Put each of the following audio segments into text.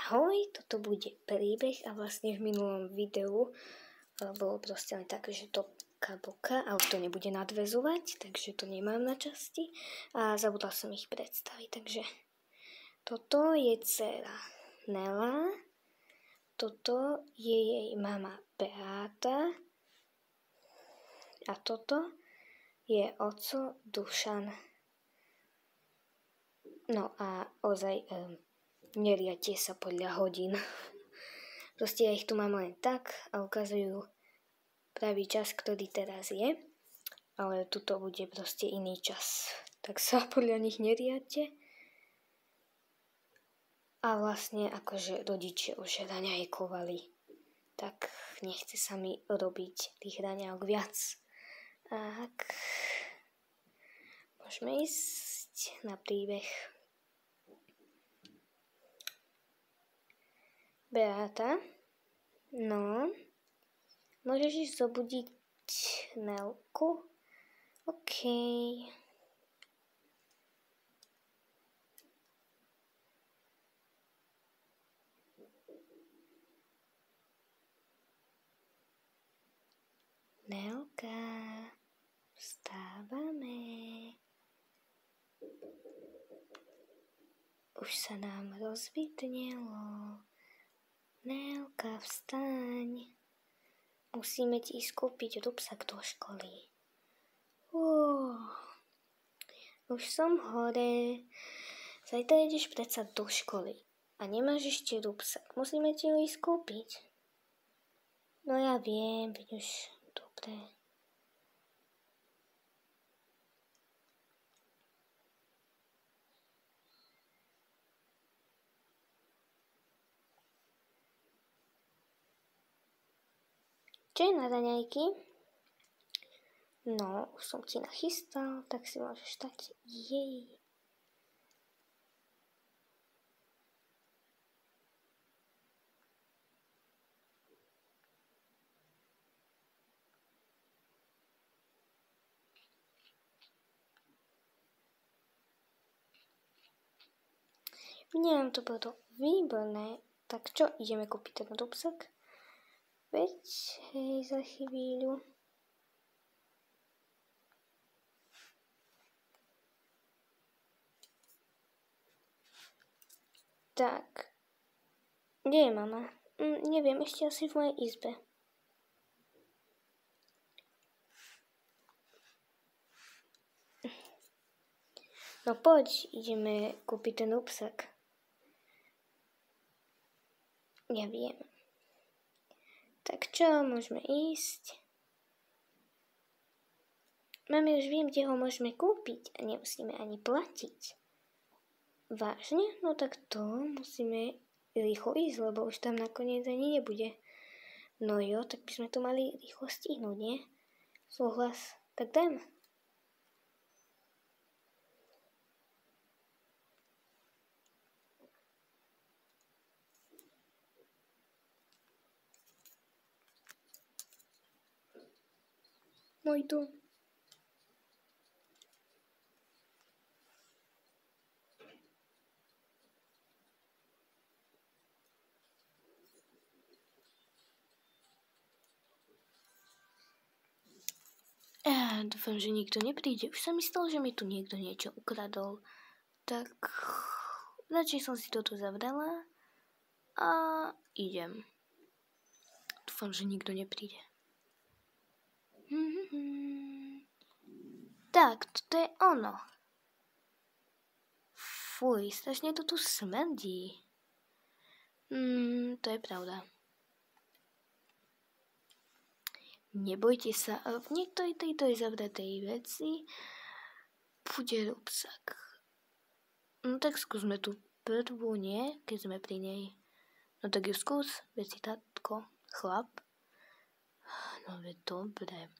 Ahoj, toto bude príbeh a vlastne v minulom videu bolo proste len také, že topka boka a už to nebude nadväzovať, takže to nemám na časti a zabudla som ich predstaviť. Takže toto je dcera Nela, toto je jej mama Beáta a toto je oco Dušan. No a ozaj neriadte sa podľa hodín. Proste ja ich tu mám len tak a ukazujú pravý čas, ktorý teraz je, ale tuto bude proste iný čas. Tak sa podľa nich neriadte. A vlastne akože rodičia už raňajkovali, tak nechce sa mi robiť tých raňajok viac. Tak môžeme ísť na príbeh. Beáta, no, môžeš ísť zobudiť Nelku? OK. Nelka, vstávame. Už sa nám rozvidnelo. Nelka, vstaň. Musíme ti ísť kúpiť rúbsak do školy. Už som hore. Zajtra ideš predsa do školy. A nemáš ešte rúbsak. Musíme ti ho ísť kúpiť. No ja viem, veď už dobre. Čo je na raňajky? No, už som ti nachystal, tak si môžeš dať. Jej. Neviem, to bolo výborné. Tak čo, ideme kúpiť ten rúbsak? Veď, hej, za chvíľu. Tak. Kde je mama? Neviem, ešte asi v mojej izbe. No poď, ideme kúpiť ten rúbsak. Ja viem. Tak čo, môžeme ísť? Mami, už viem, kde ho môžeme kúpiť a nemusíme ani platiť. Vážne? No tak to musíme rýchlo ísť, lebo už tam nakoniec ani nebude. No jo, tak by sme to mali rýchlo stihnúť, nie? Súhlas. Tak dajme. Môj dom. Dúfam, že nikto nepríde. Už sa mi stalo, že mi tu niekto niečo ukradol. Tak radšej som si to tu zavrela a idem. Dúfam, že nikto nepríde. Tak, toto je ono. Fuj, strašne to tu smrdí. To je pravda. Nebojte sa, v niektorej tejto zavretej veci bude rúbsak. No tak skúsme tú prvú, nie? Keď sme pri nej. No tak ju skús, veď si tatko, chlap. No veď dobre.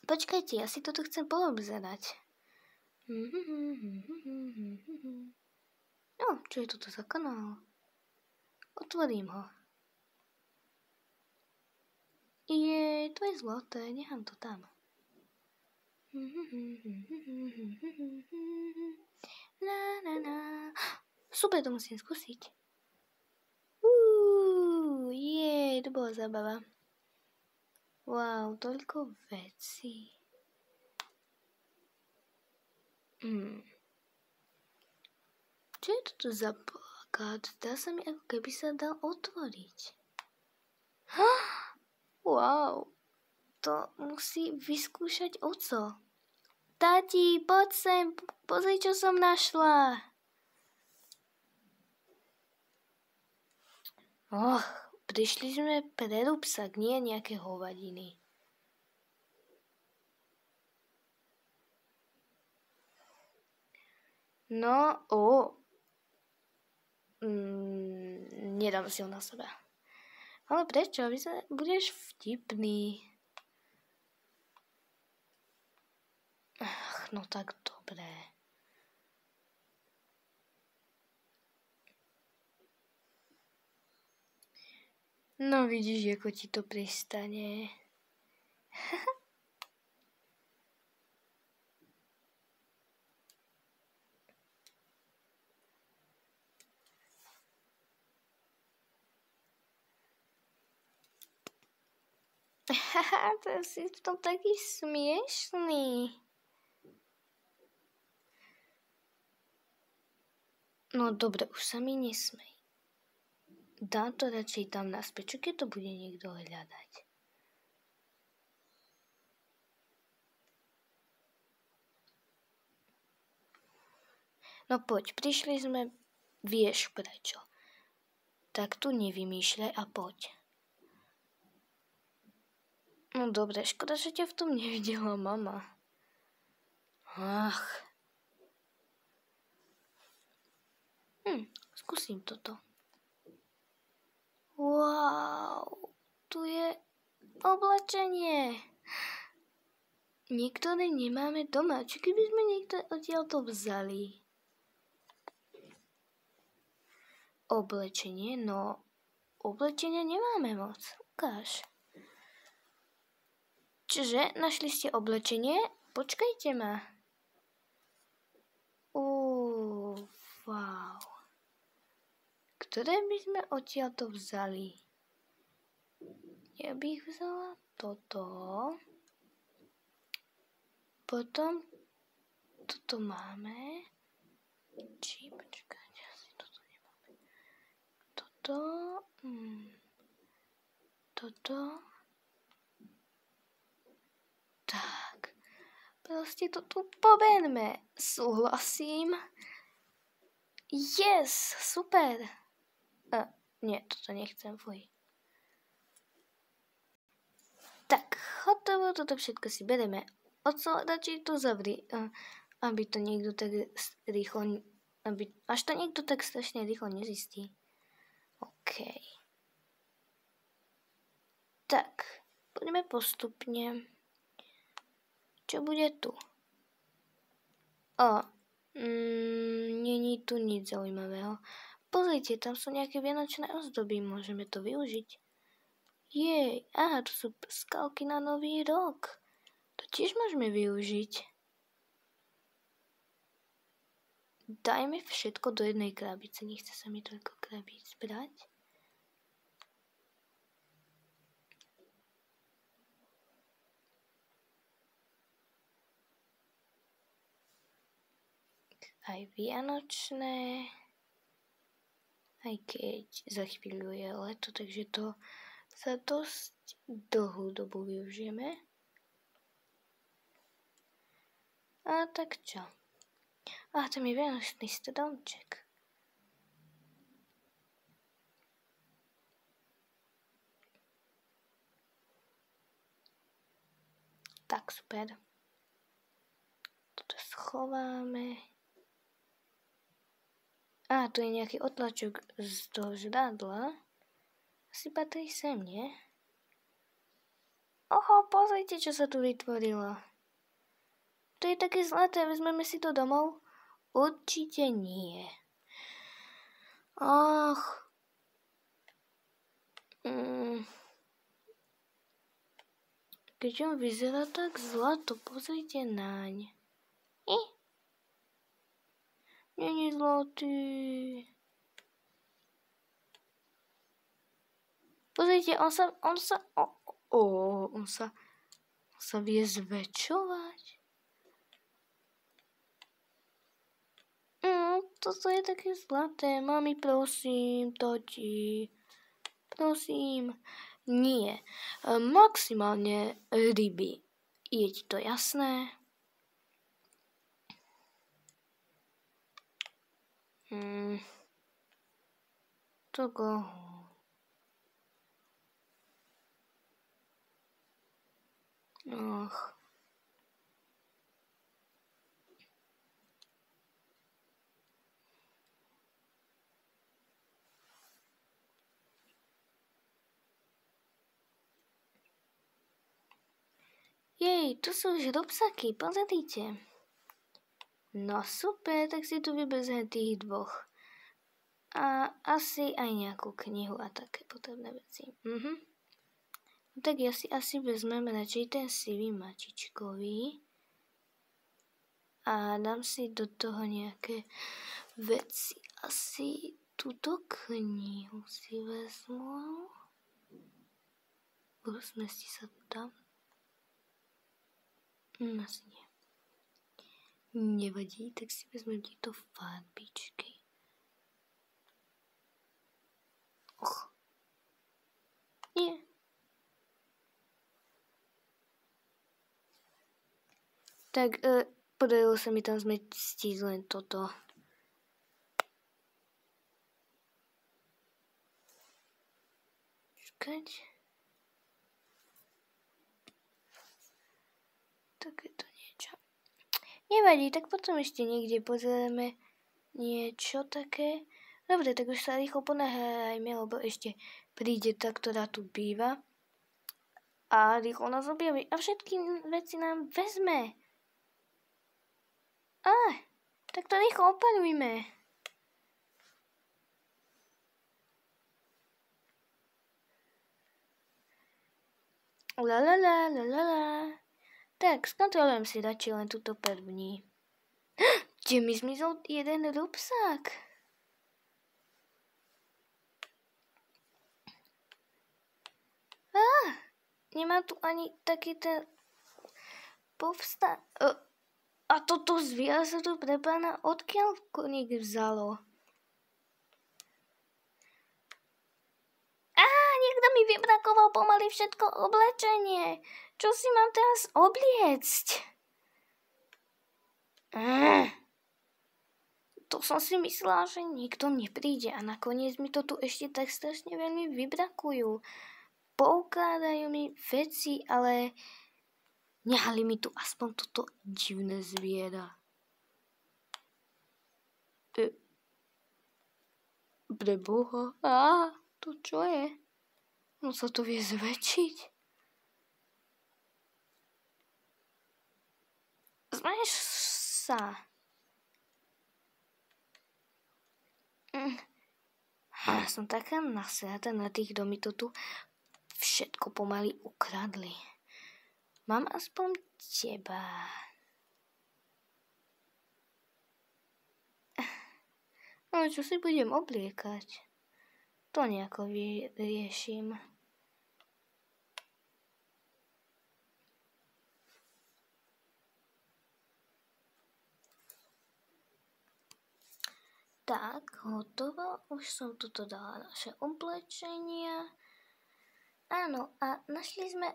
Počkajte, ja si toto chcem poobzerať. No, čo je toto za kanál? Otvorím ho. To je zlaté, nechám to tam. Super, to musím skúsiť. to bola zábava. Wow, toľko vecí. Čo je toto za plakát? Zdá sa mi, ako keby sa dal otvoriť. Wow, to musí vyskúšať oco. Tati, poď sem, pozri, čo som našla. Prišli sme pre rúbsak, nie nejaké hovadiny. No, nedám si ho na seba. Ale prečo? Budeš vtipný. No tak dobré. No vidíš, ako ti to pristane. To si v tom taký smiešný. No dobre, už sa mi nesmej. Dám to radšej tam naspäť, čo keď to bude niekto hľadať. No poď, prišli sme, vieš prečo. Tak tu nevymýšľaj a poď. No dobre, škoda, že ťa v tom nevidela mama. Skúsim toto. Wow, tu je oblečenie. Niektoré nemáme doma. Či keby sme niekto odtiaľ to vzali? Oblečenie? No, oblečenia nemáme moc. Ukáž. Čiže našli ste oblečenie? Počkajte ma. Wow. Ktoré by sme odtiaľ to vzali? Ja bych vzala toto. Potom toto máme. Počkajte, asi toto nemáme. Toto. Tak. Proste to tu poberme. Súhlasím. Yes, super. Nie, toto nechcem, fuj. Tak, hotovo, toto všetko si bereme. Oco, radšej to zavri, aby to niekto tak rýchlo, až to niekto tak strašne rýchlo nezistí. OK. Tak, poďme postupne. Čo bude tu? Není tu nič zaujímavého. Pozrite, tam sú nejaké vianočné ozdoby, môžeme to využiť. Jej, to sú skalky na nový rok. To tiež môžeme využiť. Dajme všetko do jednej krabice, nechce sa mi toľko krabíc brať. Aj vianočné, aj keď za chvíľu je leto, takže to za dosť dlhú dobu využijeme. A tak čo? Tam je vianočný stromček. Tak, super. Toto schováme. Tu je nejaký otlačok z toho žrádla. Asi patrí sem, nie? Pozrite, čo sa tu vytvorilo. To je také zlaté, vezmeme si to domov? Určite nie. Keď on vyzerá tak zlato, pozrite naň. Není zlatý. Pozrite, on sa vie zväčšovať. Toto je také zlaté. Mami, prosím, tati. Prosím. Nie. Maximálne ryby. Je ti to jasné? Toko. Och. Jej, tu sú už rúbsaky, pozrite. No super, tak si tu vyberzem tých dvoch. A asi aj nejakú knihu a také potrebné veci. Tak ja si asi vezmem radšej ten sivý mačičkový a dám si do toho nejaké veci. Asi túto knihu si vezmu. Zmestí sa tam. Asi nie. Nevadí, tak si vezmem tieto farbičky. Nie. Tak podarilo sa mi tam zmestiť len toto. Čakať. Takéto niečo. Nevadí, tak potom ešte niekde pozrieme niečo také. Dobre, tak už sa rýchlo ponáhľajme, lebo ešte príde tá, ktorá tu býva. A rýchlo nás objaví. A všetky veci nám vezme. Tak to rýchlo opalujme. Tak, skontrolujem si radšej len túto první. Kde mi zmizol jeden rúbsak? Nemá tu ani taký ten A toto zviera sa tu pre pána odkiaľ koník vzalo? Niekto mi vybrakoval pomaly všetko oblečenie. Čo si mám teraz obliecť? To som si myslela, že nikto nepríde a nakoniec mi to tu ešte tak strašne veľmi vybrakujú. Poukádajú mi veci, ale nehali mi tu aspoň toto divné zviera. Preboha, to čo je? No sa to vie zväčšiť. Zmeš sa. Som taká nasrata na tých, kto mi to tu všetko pomaly ukradli. Mám aspoň teba. No čo si budem obliekať? To nejako vyrieším. Tak, hotovo. Už som tuto dala naše oblečenia. Áno, a našli sme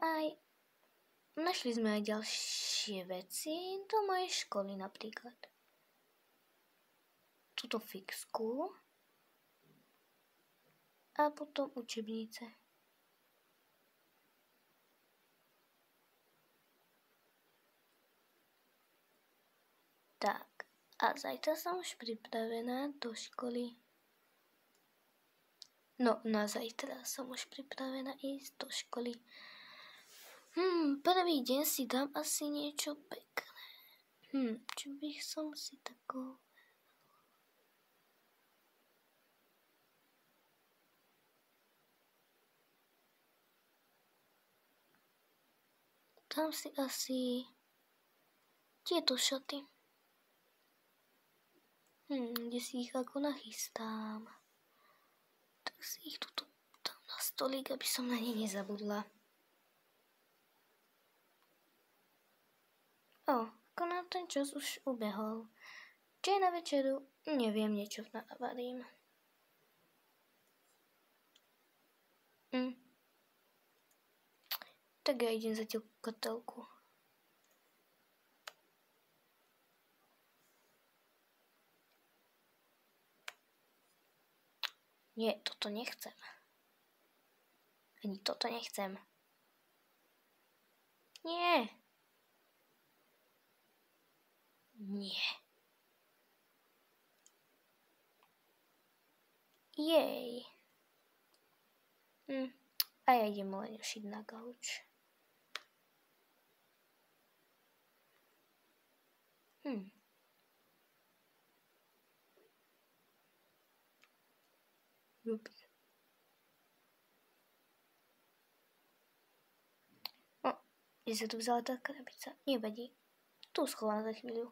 aj ďalšie veci do mojej školy napríklad. Túto fixku. A potom učebnice. Tak. A zajtra som už pripravená do školy. No, na zajtra som už pripravená ísť do školy. Prvý deň si dám asi niečo pekné. Čo bych som si tako... Dám si asi tieto šaty. Kde si ich ako nachystám. Tak si ich tuto tam nastavím. stolík, aby som na ne nezabudla. Ako nám ten čas už ubehol. Čo je na večeru? Neviem, niečo navarím. Tak ja idem zatiaľ kotelku. Nie, toto nechcem. Ani toto nechcem. Nie. Nie. Jej. A ja idem len ušiť na gauč. Ups. Kde sa tu vzala tá krabica? Nevadí. Tu schovám za chvíľu.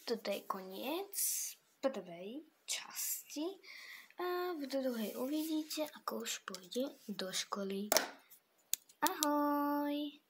Toto je koniec prvej časti a v druhej uvidíte, ako už pôjde do školy. Ahoj!